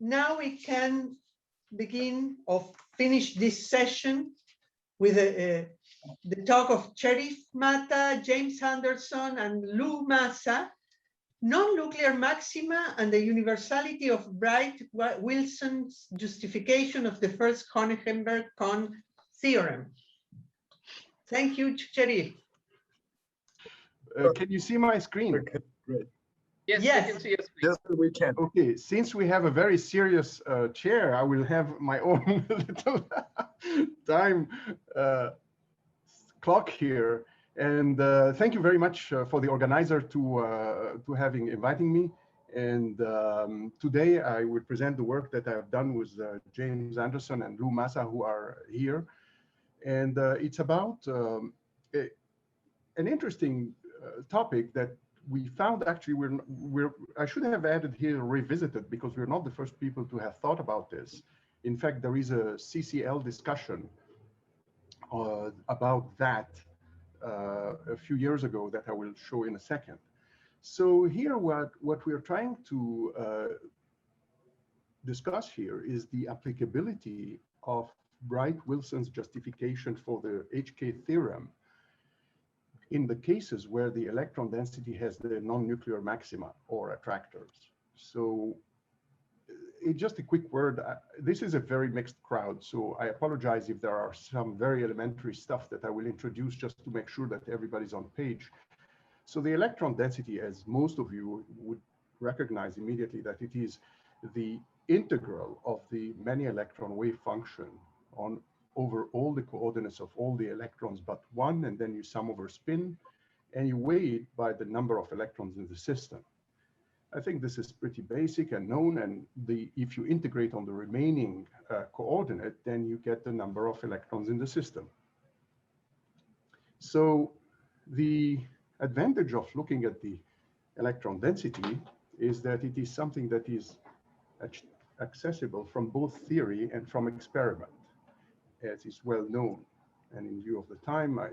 now we can begin or finish this session with the talk of Sheriff Matta, James Anderson, and Lou Massa, non-nuclear maxima and the universality of Bright-Wilson's justification of the First Hohenberg-Kohn Theorem. Thank you, Sheriff. Can you see my screen? Okay, great. Yes, Yes. I can see your screen. Yes, we can. Okay, since we have a very serious chair, I will have my own little time clock here. And thank you very much for the organizer to having inviting me. And today I will present the work that I've done with James Anderson and Lou Massa, who are here. And it's about an interesting topic that we found. Actually, I should have added here revisited, because we're not the first people to have thought about this. In fact, there is a CCL discussion about that a few years ago that I will show in a second. So here, what we're trying to discuss here is the applicability of Bright-Wilson's justification for the HK theorem in the cases where the electron density has the non-nuclear maxima or attractors. So just a quick word, this is a very mixed crowd, so I apologize if there are some very elementary stuff that I will introduce just to make sure that everybody's on page. So the electron density, as most of you would recognize immediately, that it is the integral of the many electron wave function over all the coordinates of all the electrons but one, and then you sum over spin, and you weigh it by the number of electrons in the system. I think this is pretty basic and known, and if you integrate on the remaining coordinate, then you get the number of electrons in the system. So the advantage of looking at the electron density is that it is something that is accessible from both theory and from experiment, as is well known. And in view of the time, I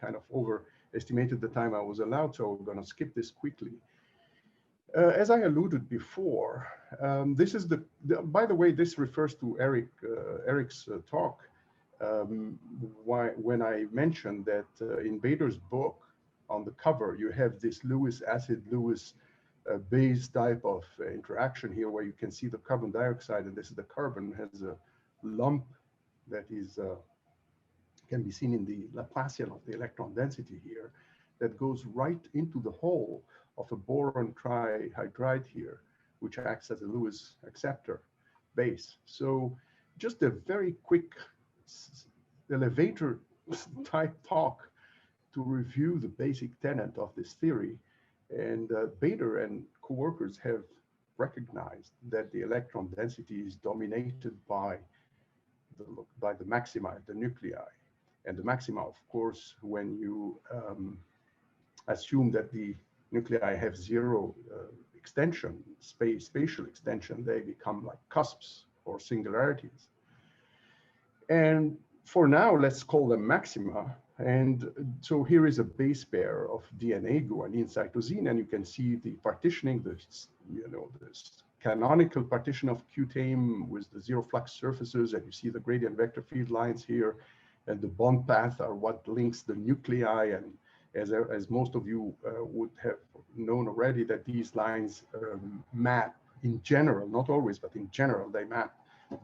kind of overestimated the time I was allowed, so I'm going to skip this quickly. As I alluded before, this is by the way, this refers to Eric's talk, when I mentioned that in Bader's book, on the cover, you have this Lewis acid-Lewis base type of interaction here, where you can see the carbon dioxide, and this is the carbon, has a lump that is can be seen in the Laplacian of the electron density here, that goes right into the hole of a boron trihydride here, which acts as a Lewis acceptor base. So just a very quick elevator type talk to review the basic tenet of this theory. And Bader and co-workers have recognized that the electron density is dominated by the maxima at the nuclei. And the maxima, of course, when you assume that the nuclei have zero extension, spatial extension, they become like cusps or singularities. And for now, let's call them maxima. And so here is a base pair of DNA, guanine, cytosine, and you can see the partitioning, this canonical partition of cutane with the zero flux surfaces, and you see the gradient vector field lines here, and the bond path are what links the nuclei. And as most of you would have known already, that these lines map in general, not always, but in general, they map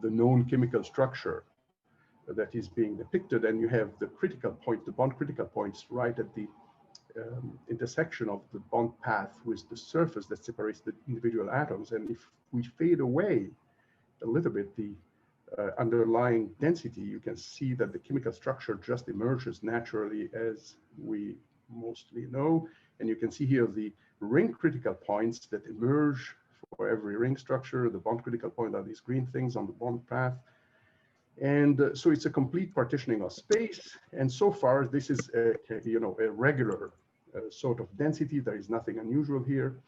the known chemical structure that is being depicted. And you have the critical point, the bond critical points right at the intersection of the bond path with the surface that separates the individual atoms. And if we fade away a little bit the underlying density, you can see that the chemical structure just emerges naturally, as we mostly know. And you can see here the ring critical points that emerge for every ring structure. The bond critical point are these green things on the bond path. And so it's a complete partitioning of space. And so far, this is a regular sort of density. There is nothing unusual here.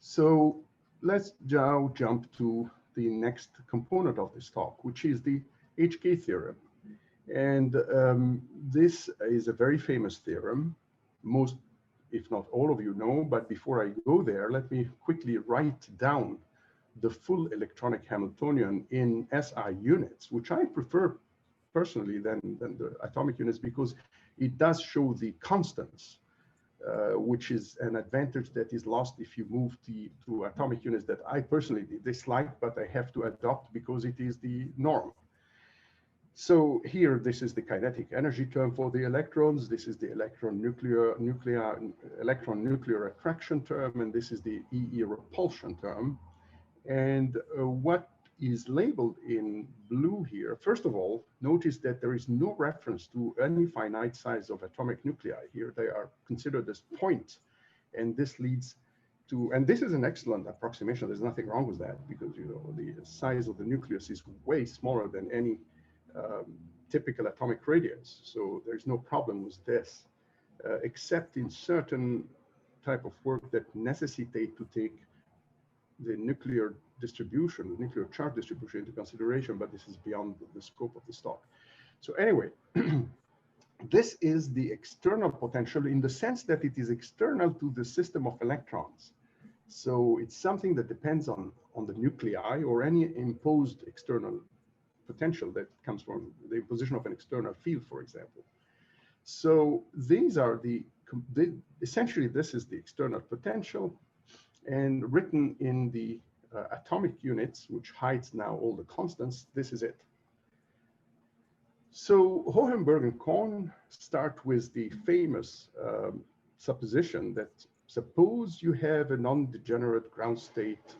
So let's now jump to the next component of this talk, which is the HK theorem. And this is a very famous theorem. Most, if not all of you know, but before I go there, let me quickly write down the full electronic Hamiltonian in SI units, which I prefer personally than the atomic units, because it does show the constants, which is an advantage that is lost if you move to atomic units that I personally dislike, but I have to adopt because it is the norm. So here, this is the kinetic energy term for the electrons. This is the electron nuclear attraction term, and this is the EE repulsion term. And what is labeled in blue here, first of all, notice that there is no reference to any finite size of atomic nuclei here. They are considered as points, and this leads to, and this is an excellent approximation. There's nothing wrong with that, because, you know, the size of the nucleus is way smaller than any typical atomic radius. So there's no problem with this, except in certain type of work that necessitate to take the nuclear distribution, the nuclear charge distribution into consideration, but this is beyond the scope of this talk. So anyway, this is the external potential in the sense that it is external to the system of electrons. So it's something that depends on the nuclei or any imposed external potential that comes from the imposition of an external field, for example. So these are essentially this is the external potential, and written in the atomic units, which hides now all the constants, this is it. So Hohenberg and Kohn start with the famous supposition that suppose you have a non-degenerate ground state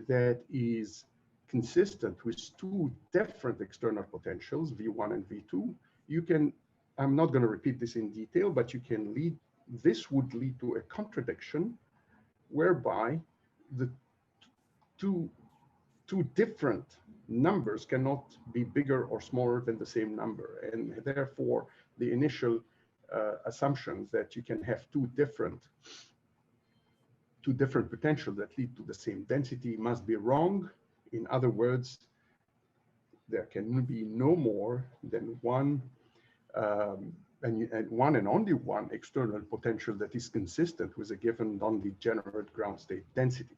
that is consistent with two different external potentials, V1 and V2. You can, I'm not going to repeat this in detail, but you can lead, this would lead to a contradiction whereby the two different numbers cannot be bigger or smaller than the same number. And therefore, the initial assumptions that you can have two different potentials that lead to the same density must be wrong. In other words, there can be no more than one and one and only one external potential that is consistent with a given non-degenerate ground state density.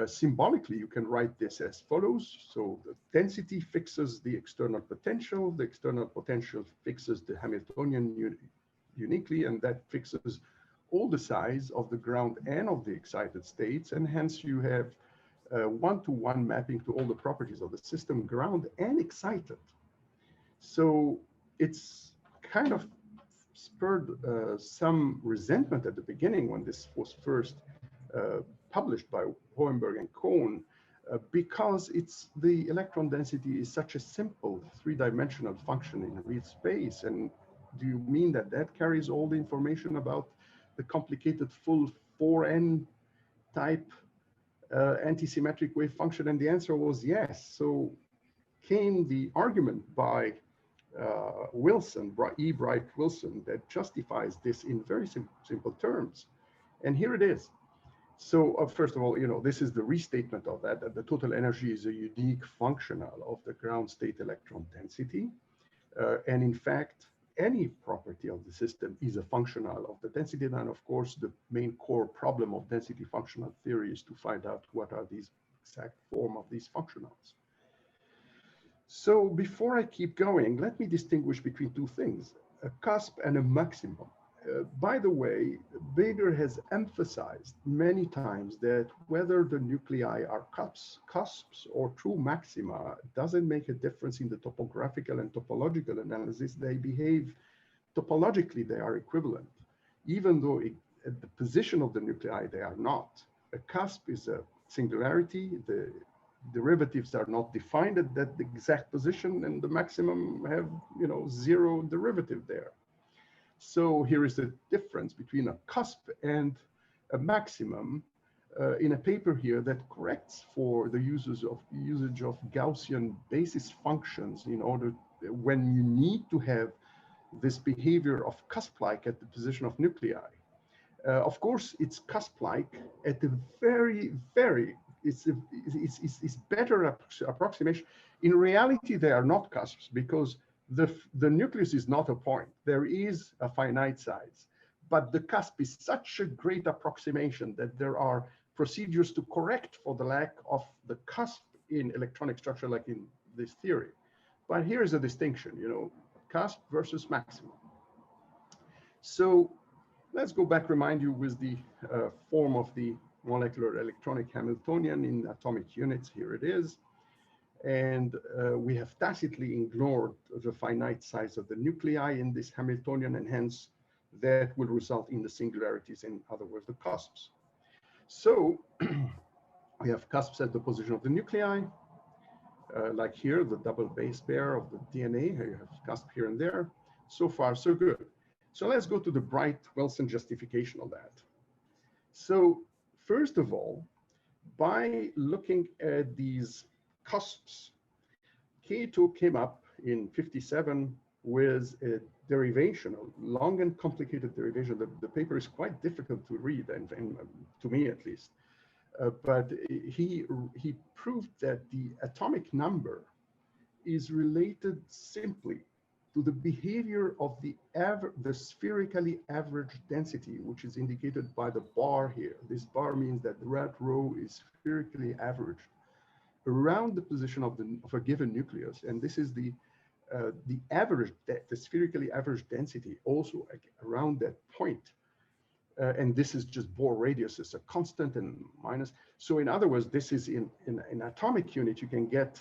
Symbolically, you can write this as follows. So the density fixes the external potential. The external potential fixes the Hamiltonian uniquely, and that fixes all the size of the ground and of the excited states. And hence you have one-to-one mapping to all the properties of the system, ground and excited. So it's kind of spurred some resentment at the beginning when this was first published by Hohenberg and Kohn, because the electron density is such a simple three-dimensional function in real space. And do you mean that that carries all the information about the complicated full 4n type anti-symmetric wave function? And the answer was yes. So came the argument by Wilson, E. Bright Wilson, that justifies this in very simple terms. And here it is. So first of all, you know, this is the restatement of that the total energy is a unique functional of the ground state electron density. And in fact, any property of the system is a functional of the density. And of course, the main core problem of density functional theory is to find out what are these exact form of these functionals. So before I keep going, let me distinguish between two things, a cusp and a maximum. By the way, Bader has emphasized many times that whether the nuclei are cusps or true maxima doesn't make a difference in the topographical and topological analysis. They behave topologically, they are equivalent, even though at the position of the nuclei, they are not. A cusp is a singularity. The derivatives are not defined at that exact position, and the maximum have, you know, zero derivative there. So here is the difference between a cusp and a maximum in a paper here that corrects for the usage of Gaussian basis functions in order when you need to have this behavior of cusp-like at the position of nuclei. Of course, it's cusp-like at the it's better approximation. In reality, they are not cusps because the nucleus is not a point. There is a finite size, but the cusp is such a great approximation that there are procedures to correct for the lack of the cusp in electronic structure like in this theory. But here is a distinction, you know, cusp versus maxima. So let's go back, remind you with the form of the molecular electronic Hamiltonian in atomic units. Here it is. And we have tacitly ignored the finite size of the nuclei in this Hamiltonian, and hence that will result in the singularities, in other words, the cusps. So we have cusps at the position of the nuclei, like here, the double base pair of the DNA. Here you have cusp here and there. So far, so good. So let's go to the Bright-Wilson justification of that. So first of all, by looking at these cusps, Cato came up in 57 with a derivation, a long and complicated derivation. The paper is quite difficult to read, and to me at least. But he proved that the atomic number is related simply to the behavior of the spherically average density, which is indicated by the bar here. This bar means that the red row is spherically averaged around the position of a given nucleus, and this is the average, the spherically average density also around that point. And this is just Bohr radius is a constant and minus. So in other words, this is in atomic unit, you can get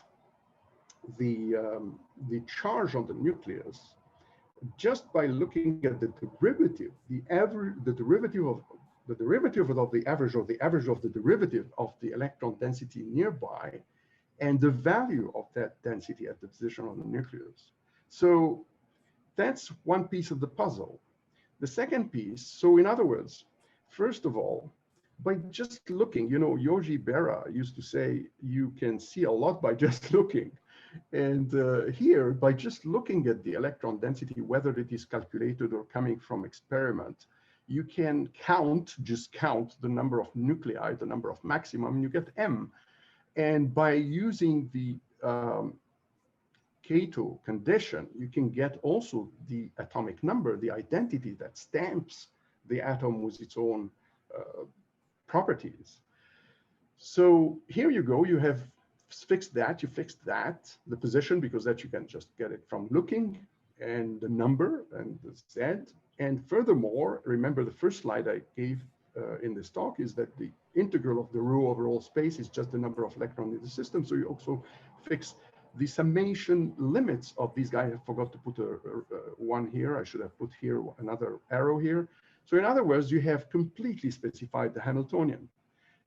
the charge on the nucleus just by looking at the derivative, the derivative of the average of the derivative of the electron density nearby, and the value of that density at the position of the nucleus. So that's one piece of the puzzle. The second piece, so in other words, first of all, by just looking, you know, Yogi Berra used to say, you can see a lot by just looking. And here, by just looking at the electron density, whether it is calculated or coming from experiment, you can just count the number of nuclei, the number of maximum, you get M. And by using the Cato condition, you can get also the atomic number, the identity that stamps the atom with its own properties. So here you go, you have fixed that, you fixed that, the position, because that you can just get it from looking, and the number and the Z. And furthermore, remember the first slide I gave in this talk is that the integral of the rho over all space is just the number of electrons in the system. So you also fix the summation limits of these guys. I forgot to put one here. I should have put here another arrow here. So in other words, you have completely specified the Hamiltonian.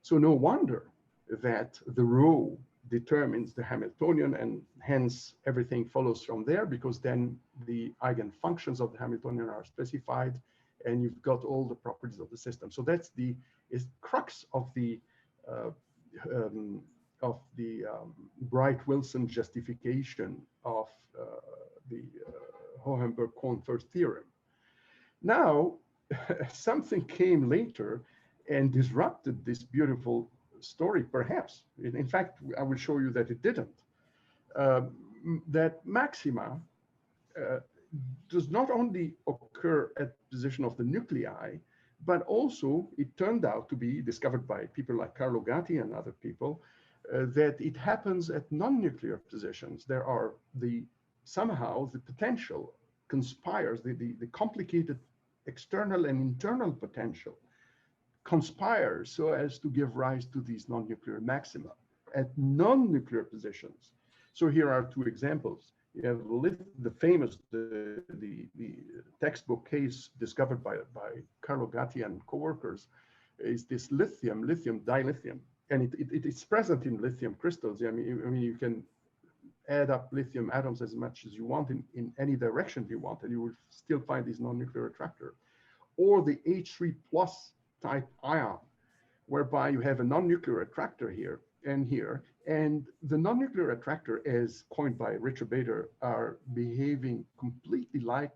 So no wonder that the rho determines the Hamiltonian, and hence everything follows from there, because then the eigenfunctions of the Hamiltonian are specified, and you've got all the properties of the system. So that's the crux of the Bright-Wilson justification of the Hohenberg-Kohn first theorem. Now, something came later and disrupted this beautiful story, perhaps. In fact, I will show you that it didn't. That maxima does not only occur at the position of the nuclei, but also it turned out to be discovered by people like Carlo Gatti and other people, that it happens at non-nuclear positions. There are somehow the potential conspires, the complicated external and internal potential conspires so as to give rise to these non-nuclear maxima at non-nuclear positions. So here are two examples. You have the famous, the textbook case discovered by Carlo Gatti and co-workers is this lithium dilithium. And it is present in lithium crystals. I mean, you can add up lithium atoms as much as you want in any direction you want, and you will still find this non-nuclear attractor. Or the H3 plus type ion, whereby you have a non-nuclear attractor here and here, and the non-nuclear attractor, as coined by Richard Bader, are behaving completely like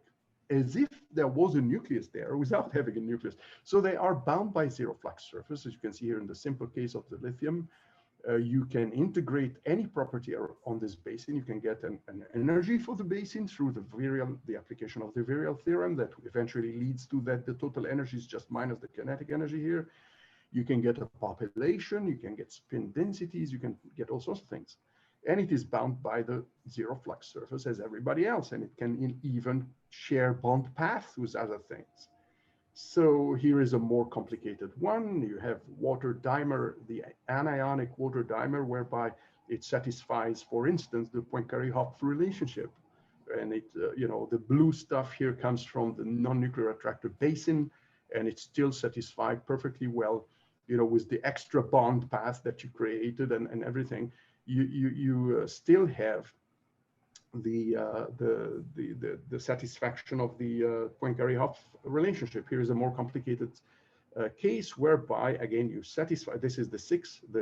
as if there was a nucleus there without having a nucleus. So they are bound by zero flux surface, as you can see here in the simple case of the lithium. You can integrate any property on this basin. You can get an energy for the basin through the application of the virial theorem that eventually leads to that the total energy is just minus the kinetic energy here. You can get a population, you can get spin densities, you can get all sorts of things. And it is bound by the zero flux surface as everybody else, and it can even share bond paths with other things. So here is a more complicated one. You have water dimer, the anionic water dimer, whereby it satisfies, for instance, the Poincaré-Hopf relationship. And it, the blue stuff here comes from the non-nuclear attractor basin, and it's still satisfied perfectly well, with the extra bond path that you created and everything. You still have the satisfaction of the Poincaré-Hopf relationship. Here is a more complicated case whereby, again, you satisfy, this is the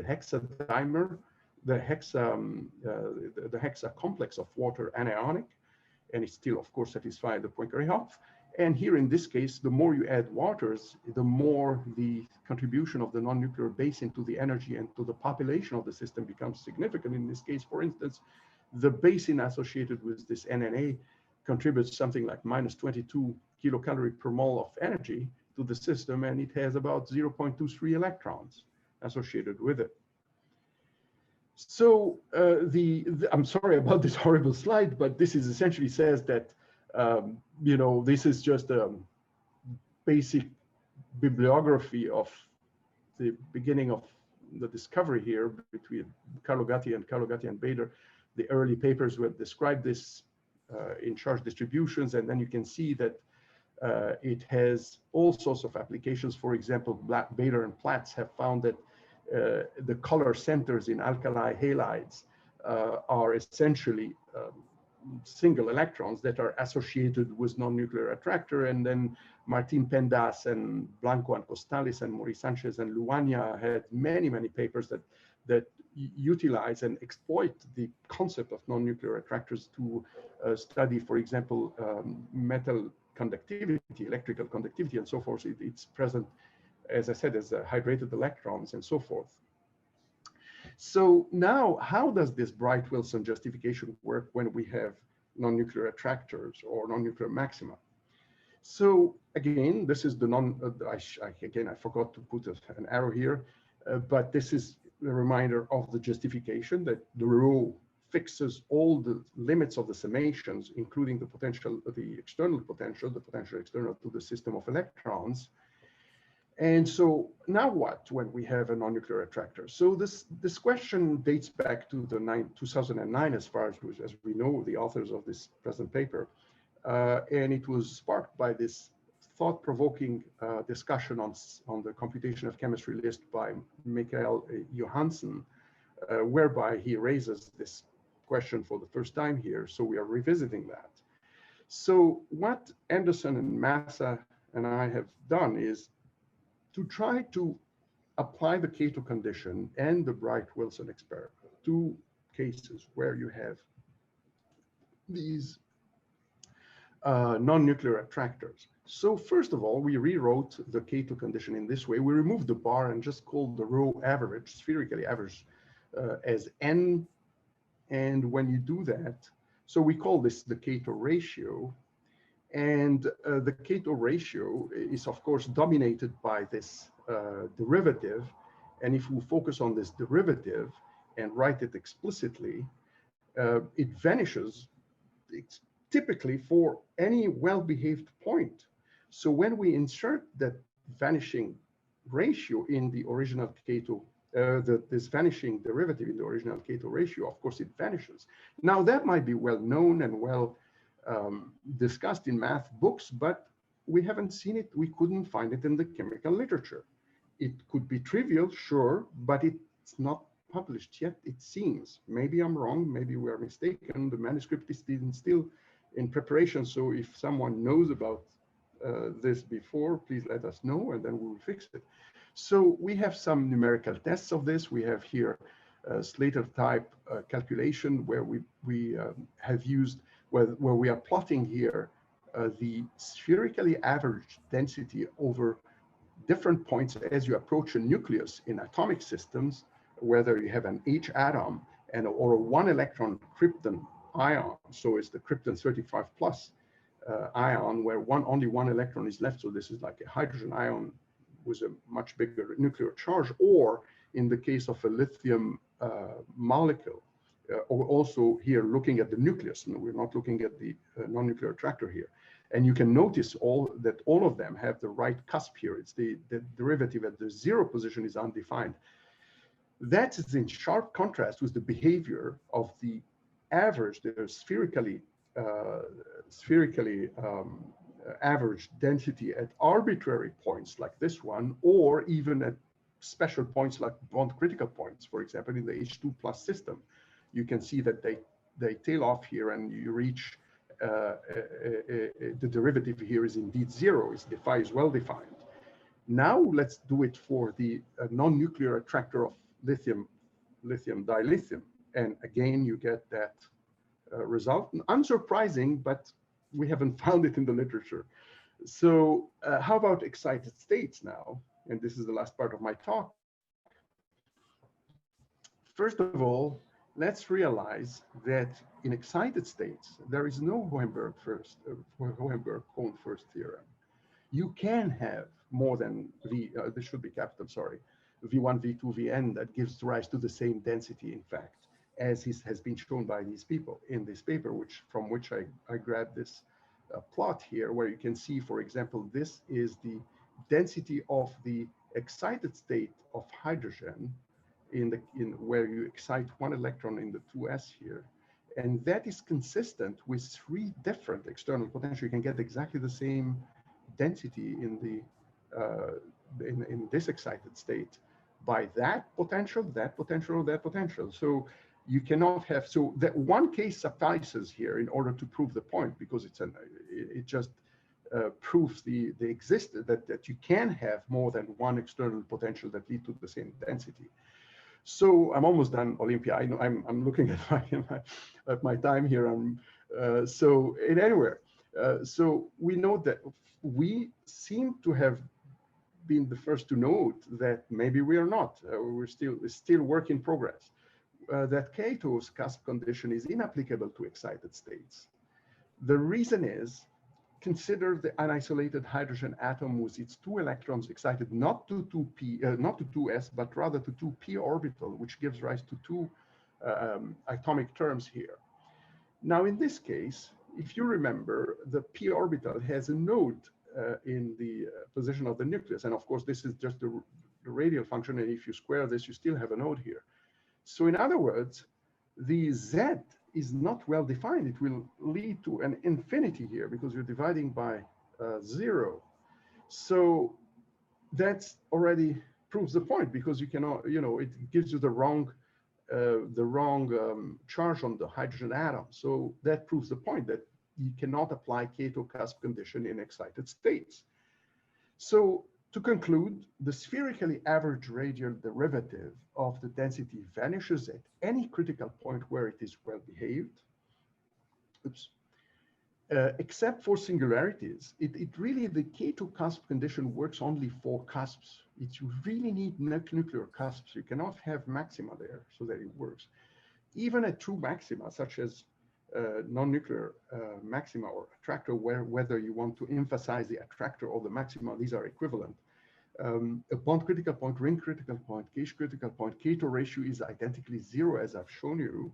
hexadimer, the hexa complex of water anionic, and it still, of course, satisfies the Poincaré-Hopf. And here in this case, the more you add waters, the more the contribution of the non-nuclear basin to the energy and to the population of the system becomes significant. In this case, for instance, the basin associated with this NNA contributes something like minus 22 kilocalorie per mole of energy to the system, and it has about 0.23 electrons associated with it. So I'm sorry about this horrible slide, but this is essentially says that this is just a basic bibliography of the beginning of the discovery here between Carlo Gatti and Bader. The early papers who have described this in charge distributions, and then you can see that it has all sorts of applications. For example, Bader and Platts have found that the color centers in alkali halides are essentially single electrons that are associated with non-nuclear attractor. And then Martin Pendas and Blanco and Costales and Maurice Sanchez and Luania had many papers that utilize and exploit the concept of non-nuclear attractors to study, for example, metal conductivity, electrical conductivity, and so forth. It's present, as I said, as hydrated electrons and so forth. So now, how does this Bright-Wilson justification work when we have non-nuclear attractors or non-nuclear maxima? So again, this is the I forgot to put an arrow here, but this is a reminder of the justification that the rho fixes all the limits of the summations, including the potential, the external potential, the potential external to the system of electrons. And so now what when we have a non-nuclear attractor? So this question dates back to the 2009, as far as we know, the authors of this present paper. And it was sparked by this thought-provoking discussion on the computation of chemistry list by Mikael Johansson, whereby he raises this question for the first time here. So we are revisiting that. So what Anderson and Massa and I have done is to try to apply the Cato condition and the Bright-Wilson experiment, two cases where you have these non-nuclear attractors. So first of all, we rewrote the Cato condition in this way. We removed the bar and just called the rho average, spherically average, as n. And when you do that, so we call this the Cato ratio. And the Cato ratio is, of course, dominated by this derivative. And if we focus on this derivative and write it explicitly, it vanishes typically for any well-behaved point. So when we insert that vanishing ratio in the original Cato, this vanishing derivative in the original Cato ratio, of course, it vanishes. Now, that might be well known and well discussed in math books, but we haven't seen it. We couldn't find it in the chemical literature. It could be trivial, sure, but it's not published yet, it seems. Maybe I'm wrong, maybe we are mistaken. The manuscript is still in preparation, so if someone knows about this before, please let us know, and then we will fix it. So we have some numerical tests of this. We have here Slater type calculation where we have used, where we are plotting here the spherically averaged density over different points as you approach a nucleus in atomic systems, whether you have an H atom or a 1 electron krypton ion. So it's the krypton 35 plus ion where only one electron is left. So this is like a hydrogen ion with a much bigger nuclear charge, or in the case of a lithium molecule, or also here looking at the nucleus. No, we're not looking at the non-nuclear attractor here. And you can notice that all of them have the right cusp here. It's the derivative at the 0 position is undefined. That is in sharp contrast with the behavior of the average, the spherically average density at arbitrary points like this one, or even at special points like bond critical points. For example, in the H2 plus system, you can see that they tail off here, and you reach the derivative here is indeed 0. The phi is well defined. Now let's do it for the non-nuclear attractor of lithium dilithium, and again you get that result. Unsurprising, but we haven't found it in the literature. So how about excited states now? And this is the last part of my talk. First of all, let's realize that in excited states, there is no Hohenberg-Kohn first theorem. You can have more than this should be capital, sorry, V1, V2, Vn that gives rise to the same density, in fact, as has been shown by these people in this paper, from which I grabbed this plot here, where you can see, for example, this is the density of the excited state of hydrogen where you excite one electron in the 2s here, and that is consistent with 3 different external potentials. You can get exactly the same density in the in this excited state by that potential, that potential, or that potential. So you cannot have, so that one case suffices here in order to prove the point, because it just proves the existence that you can have more than one external potential that lead to the same density. So I'm almost done, Olympia. I know I'm looking at my time here. So in anywhere, so we know that we seem to have been the first to note that maybe we are not. We're still work in progress. That Cato's Cusp condition is inapplicable to excited states. The reason is, consider the unisolated hydrogen atom with its 2 electrons excited not to 2s, but rather to 2p orbital, which gives rise to 2 atomic terms here. Now, in this case, if you remember, the p orbital has a node in the position of the nucleus, and of course, this is just the radial function, and if you square this, you still have a node here. So in other words, the z is not well defined. It will lead to an infinity here because you're dividing by 0. So that's already proves the point, because you cannot, it gives you the wrong charge on the hydrogen atom. So that proves the point that you cannot apply Cato Cusp condition in excited states. So to conclude, the spherically average radial derivative of the density vanishes at any critical point where it is well behaved. Oops. Except for singularities, it really, the Cato Cusp condition works only for cusps. You really need nuclear cusps. You cannot have maxima there so that it works. Even a true maxima, such as non-nuclear maxima or attractor, whether you want to emphasize the attractor or the maxima, these are equivalent. A bond critical point, ring critical point, Cache critical point, Cato ratio is identically 0, as I've shown you.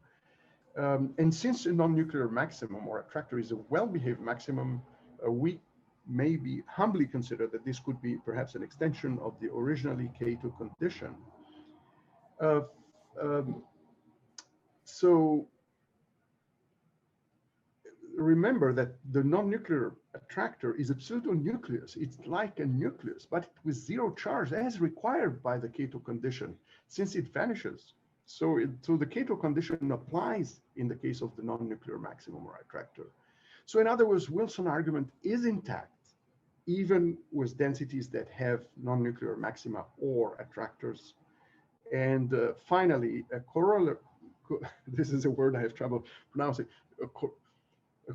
And since a non-nuclear maximum or attractor is a well-behaved maximum, we maybe humbly consider that this could be perhaps an extension of the originally Cato condition. So remember that the non-nuclear attractor is a pseudo-nucleus. It's like a nucleus, but with 0 charge as required by the Cato condition, since it vanishes. So the Cato condition applies in the case of the non-nuclear maximum or attractor. So in other words, Wilson argument is intact, even with densities that have non-nuclear maxima or attractors. And finally, a corollary, this is a word I have trouble pronouncing, a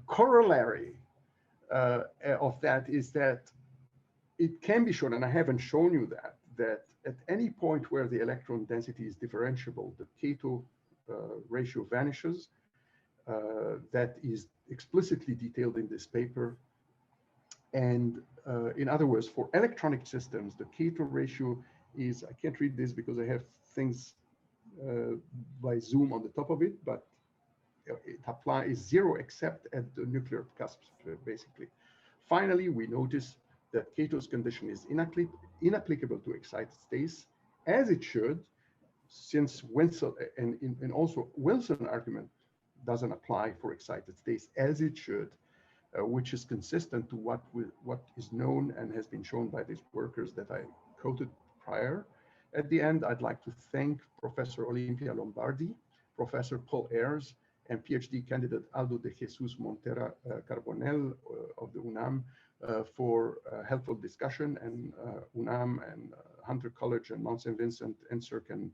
corollary of that is that it can be shown, and I haven't shown you that at any point where the electron density is differentiable, the Cato ratio vanishes. That is explicitly detailed in this paper. And in other words, for electronic systems, the Cato ratio is, I can't read this because I have things by Zoom on the top of it, but it applies 0 except at the nuclear cusps, basically. Finally, we notice that Cato's condition is inapplicable to excited states, as it should, since Wilson, and also Wilson argument doesn't apply for excited states, as it should, which is consistent to what is known and has been shown by these workers that I quoted prior. At the end, I'd like to thank Professor Olympia Lombardi, Professor Paul Ayers, and PhD candidate Aldo de Jesus Montera Carbonell of the UNAM for helpful discussion, and UNAM and Hunter College and Mount St. Vincent, NSERC, and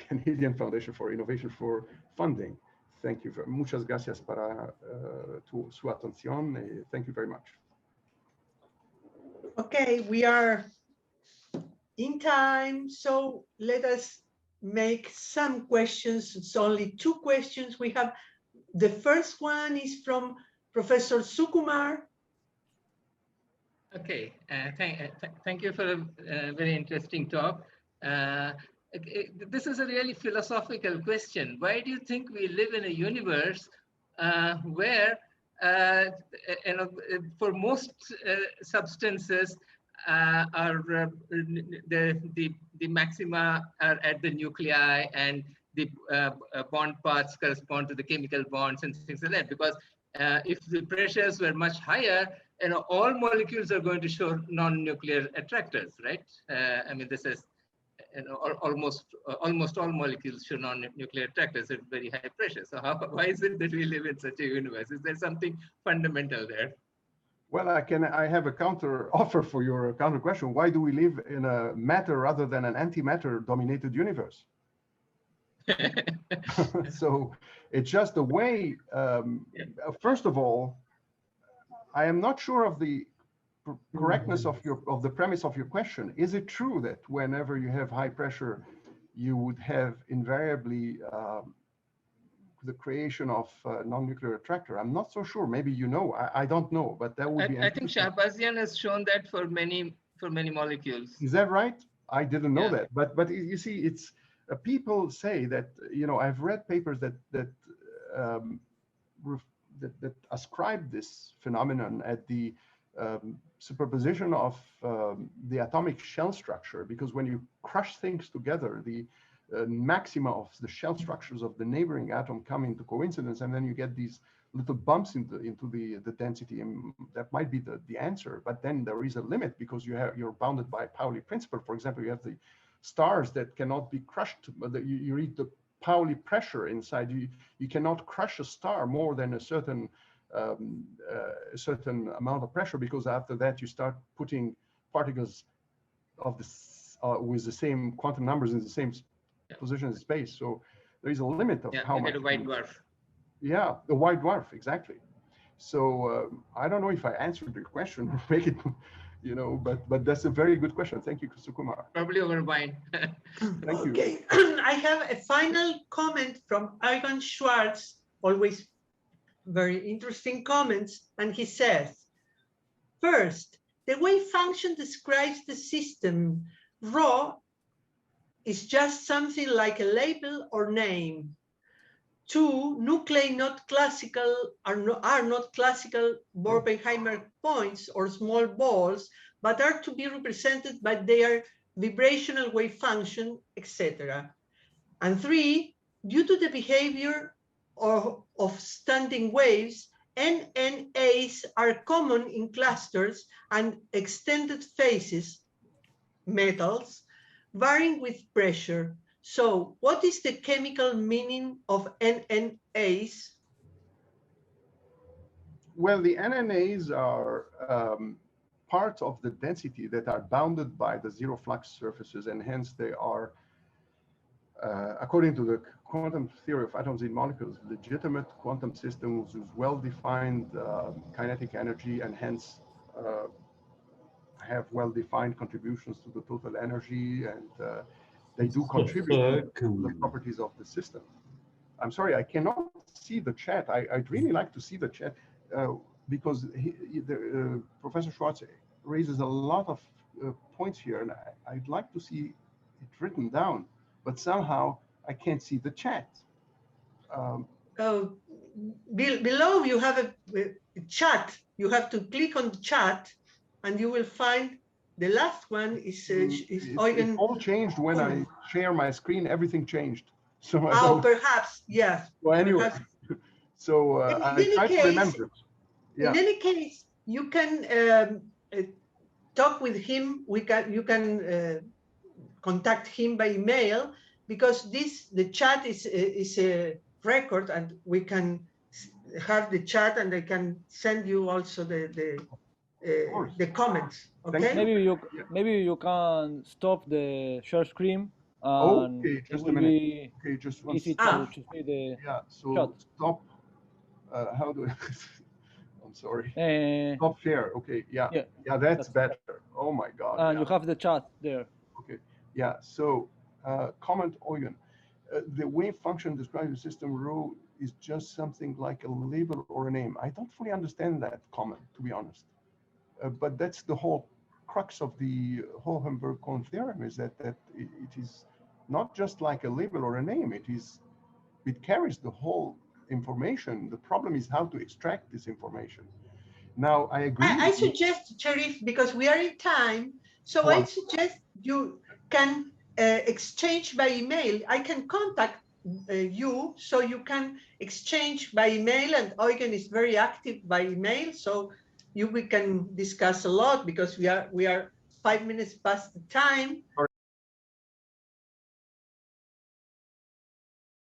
Canadian Foundation for Innovation for funding. Thank you. Muchas gracias para su atención. Thank you very much. Okay, we are in time, so let us make some questions. It's only 2 questions we have. The first one is from Professor Sukumar. Okay, thank you for a very interesting talk. This is a really philosophical question. Why do you think we live in a universe where, for most substances, the maxima are at the nuclei, and the bond paths correspond to the chemical bonds and things like that? Because if the pressures were much higher, all molecules are going to show non-nuclear attractors, right? I mean, this is almost all molecules show non-nuclear attractors at very high pressure. So why is it that we live in such a universe? Is there something fundamental there? Well, I have a counter offer for your counter question. Why do we live in a matter rather than an antimatter dominated universe? So it's just a way. First of all, I am not sure of the correctness of the premise of your question. Is it true that whenever you have high pressure, you would have invariably the creation of non-nuclear attractor? I'm not so sure. Maybe you know. I don't know, but that would be. I think Shahbazian has shown that for many molecules. Is that right? I didn't know that. But you see, it's people say that, I've read papers that ascribe this phenomenon at the superposition of the atomic shell structure, because when you crush things together, the maxima of the shell structures of the neighboring atom come into coincidence, and then you get these little bumps into the density, and that might be the answer. But then there is a limit, because you're bounded by Pauli principle. For example, you have the stars that cannot be crushed. You read the Pauli pressure inside. You cannot crush a star more than a certain amount of pressure, because after that you start putting particles of this with the same quantum numbers in the same position in space. So there is a limit of how much. A white dwarf. Yeah, the white dwarf, exactly. So I don't know if I answered your question or make it, but that's a very good question. Thank you, Sukumar. Probably over wine. Thank you. Okay, I have a final comment from Ivan Schwartz, always very interesting comments, and he says, first, the wave function describes the system. Rho is just something like a label or name. 2, nuclei not classical are not classical Bohr-Oppenheimer points or small balls, but are to be represented by their vibrational wave function, etc. And 3, due to the behavior of standing waves, NNAs are common in clusters and extended phases, metals, varying with pressure. So what is the chemical meaning of NNAs? Well, the NNAs are parts of the density that are bounded by the zero flux surfaces, and hence they are, according to the quantum theory of atoms in molecules, legitimate quantum systems with well-defined kinetic energy, and hence have well-defined contributions to the total energy, and they do contribute to the properties of the system. I'm sorry, I cannot see the chat. I'd really like to see the chat because Professor Schwartz raises a lot of points here, and I'd like to see it written down, but somehow I can't see the chat. Below you have a chat. You have to click on the chat, and you will find the last one is Eugen. It all changed when I share my screen. Everything changed. So Perhaps, yes. Well, anyway, so I try to remember. Yeah. In any case, you can talk with him. You can contact him by email, because the chat is a record, and we can have the chat, and I can send you also the comments. Okay. Maybe you can stop the share screen. Okay, just a minute. Okay, just one easy to see the so chat. Stop. How do I? I'm sorry. Stop share. Okay. Yeah. That's better. Oh my God. And you have the chat there. Okay. Yeah. So comment Eugen. The wave function describing the system rho is just something like a label or a name. I don't fully understand that comment, to be honest. But that's the whole crux of the Hohenberg-Kohn theorem, is that it is not just like a label or a name. It carries the whole information. The problem is how to extract this information. Now, I agree. I suggest, Cherif, because we are in time, so I suggest you can exchange by email. I can contact you, so you can exchange by email, and Eugen is very active by email, so we can discuss a lot, because we are 5 minutes past the time.